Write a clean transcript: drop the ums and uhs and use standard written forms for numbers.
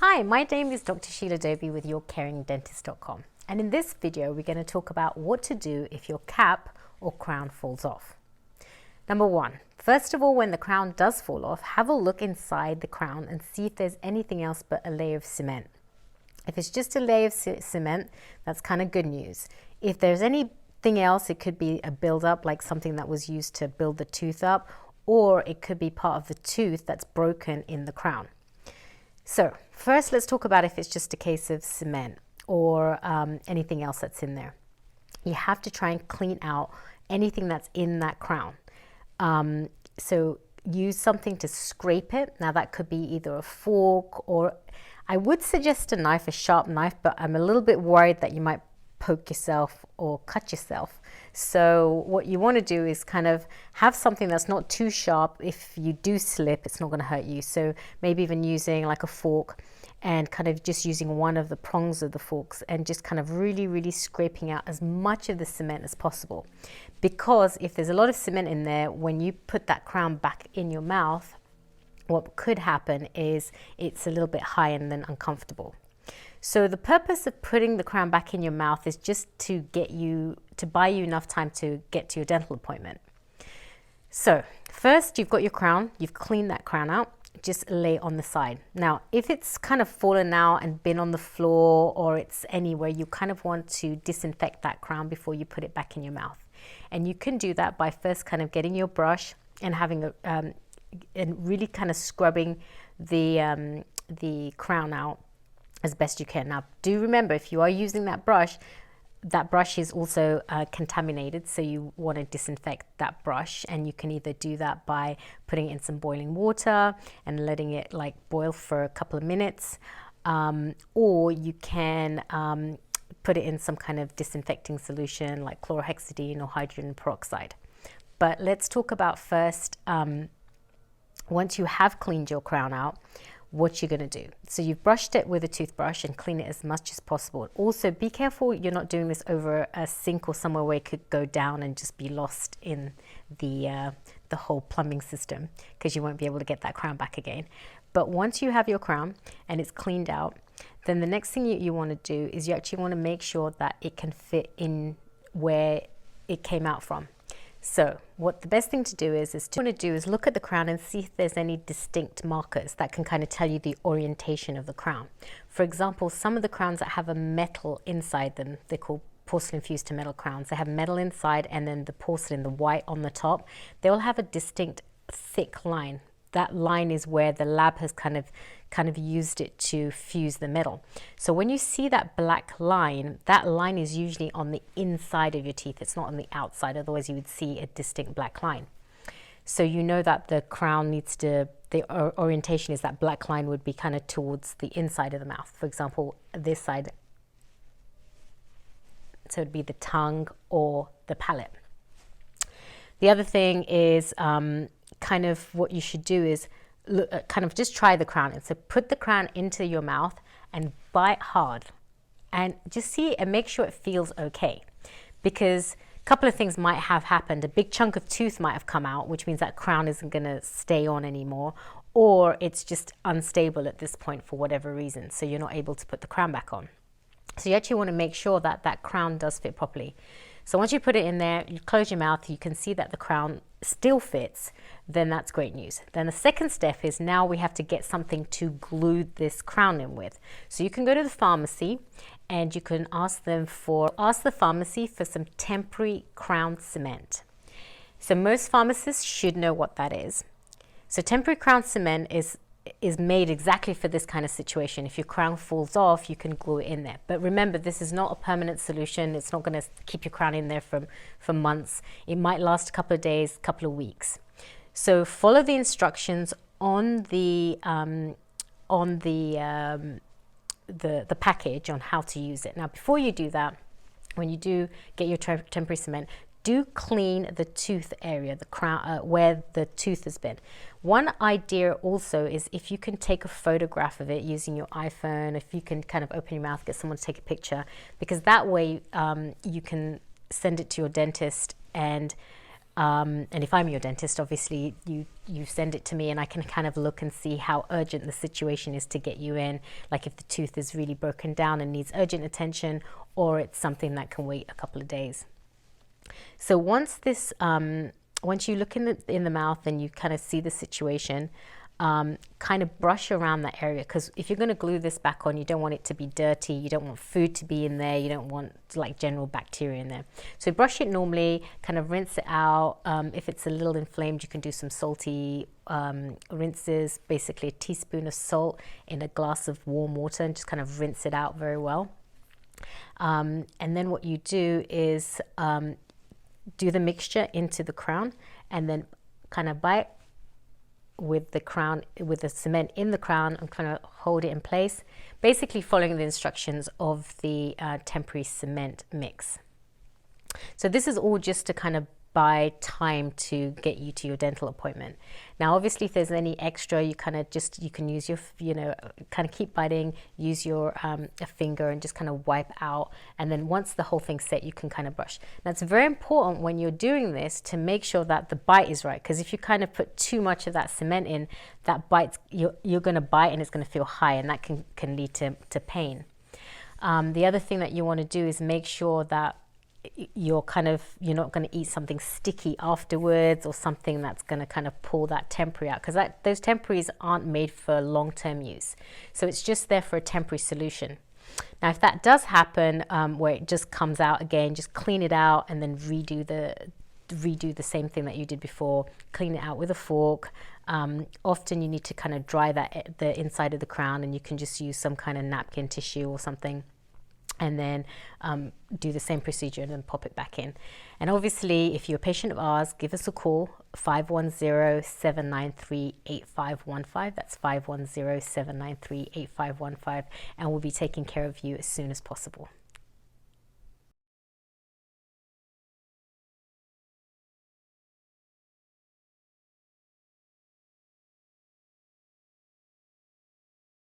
Hi, my name is Dr. Sheila Dobee with YourCaringDentist.com, and in this video we're going to talk about what to do if your cap or crown falls off. Number one, first of all, when the crown does fall off, have a look inside the crown and see if there's anything else but a layer of cement. If it's just a layer of cement, that's kind of good news. If there's anything else, it could be a buildup, like something that was used to build the tooth up, or it could be part of the tooth that's broken in the crown. So first, let's talk about if it's just a case of cement or anything else that's in there. You have to try and clean out anything that's in that crown. So use something to scrape it. Now that could be either a fork, or I would suggest a knife, a sharp knife, but I'm a little bit worried that you might poke yourself or cut yourself. So what you want to do is kind of have something that's not too sharp. If you do slip, it's not going to hurt you. So maybe even using like a fork and kind of just using one of the prongs of the forks and just kind of really scraping out as much of the cement as possible. Because if there's a lot of cement in there, when you put that crown back in your mouth, what could happen is it's a little bit high and then uncomfortable. So the purpose of putting the crown back in your mouth is just to buy you enough time to get to your dental appointment. So first, you've got your crown, you've cleaned that crown out, just lay it on the side. Now, if it's kind of fallen out and been on the floor or it's anywhere, you kind of want to disinfect that crown before you put it back in your mouth. And you can do that by first kind of getting your brush and having and really kind of scrubbing the crown out as best you can. Now, do remember, if you are using that brush is also contaminated, so you want to disinfect that brush, and you can either do that by putting it in some boiling water and letting it like boil for a couple of minutes, or you can put it in some kind of disinfecting solution like chlorhexidine or hydrogen peroxide. But let's talk about first, once you have cleaned your crown out, what you're going to do. So you've brushed it with a toothbrush and clean it as much as possible. Also, be careful you're not doing this over a sink or somewhere where it could go down and just be lost in the whole plumbing system, because you won't be able to get that crown back again. But once you have your crown and it's cleaned out, then the next thing you want to do is you actually want to make sure that it can fit in where it came out from. So what the best thing to do is look at the crown and see if there's any distinct markers that can kind of tell you the orientation of the crown. For example, some of the crowns that have a metal inside them, they're called porcelain fused to metal crowns. They have metal inside, and then the porcelain, the white on the top, they will have a distinct thick line. That line is where the lab has kind of used it to fuse the metal. So when you see that black line, that line is usually on the inside of your teeth. It's not on the outside, otherwise you would see a distinct black line. So you know that the crown needs to, the orientation is that black line would be kind of towards the inside of the mouth. For example, this side, so it'd be the tongue or the palate. The other thing is kind of what you should do is kind of just try the crown. And so put the crown into your mouth and bite hard and just see and make sure it feels okay. Because a couple of things might have happened. A big chunk of tooth might have come out, which means that crown isn't going to stay on anymore, or it's just unstable at this point for whatever reason, so you're not able to put the crown back on. So you actually want to make sure that that crown does fit properly. So once you put it in there, you close your mouth, you can see that the crown still fits, then that's great news. Then the second step is now we have to get something to glue this crown in with. So you can go to the pharmacy and you can ask the pharmacy for some temporary crown cement. So most pharmacists should know what that is. So temporary crown cement is made exactly for this kind of situation. If your crown falls off, you can glue it in there. But remember, this is not a permanent solution. It's not going to keep your crown in there for months. It might last a couple of days, couple of weeks. So follow the instructions on the package on how to use it. Now, before you do that, when you do get your temporary cement, do clean the tooth area, the crown, where the tooth has been. One idea also is if you can take a photograph of it using your iPhone, if you can kind of open your mouth, get someone to take a picture, because that way you can send it to your dentist and And if I'm your dentist, obviously you send it to me and I can kind of look and see how urgent the situation is to get you in, like if the tooth is really broken down and needs urgent attention, or it's something that can wait a couple of days. So once you look in the mouth and you kind of see the situation, kind of brush around that area, because if you're going to glue this back on, you don't want it to be dirty, you don't want food to be in there, you don't want like general bacteria in there. So brush it normally, kind of rinse it out. If it's a little inflamed, you can do some salty rinses, basically a teaspoon of salt in a glass of warm water, and just kind of rinse it out very well. And then what you do is do the mixture into the crown, and then kind of bite with the cement in the crown, and kind of hold it in place, basically following the instructions of the temporary cement mix. So this is all just to kind of buy time to get you to your dental appointment. Now obviously if there's any extra, you kind of you can use your, kind of keep biting, use your a finger and just kind of wipe out, and then once the whole thing's set, you can kind of brush. Now it's very important when you're doing this to make sure that the bite is right, because if you kind of put too much of that cement in, that bites, you're going to bite and it's going to feel high, and that can lead to pain. The other thing that you want to do is make sure that you're not going to eat something sticky afterwards, or something that's going to kind of pull that temporary out, because those temporaries aren't made for long-term use. So it's just there for a temporary solution. Now if that does happen, where it just comes out again, just clean it out and then redo the same thing that you did before. Clean it out with a fork. Often you need to kind of dry the inside of the crown, and you can just use some kind of napkin, tissue or something, and then do the same procedure and then pop it back in. And obviously if you're a patient of ours, give us a call, 510-793-8515. That's 510-793-8515, and we'll be taking care of you as soon as possible.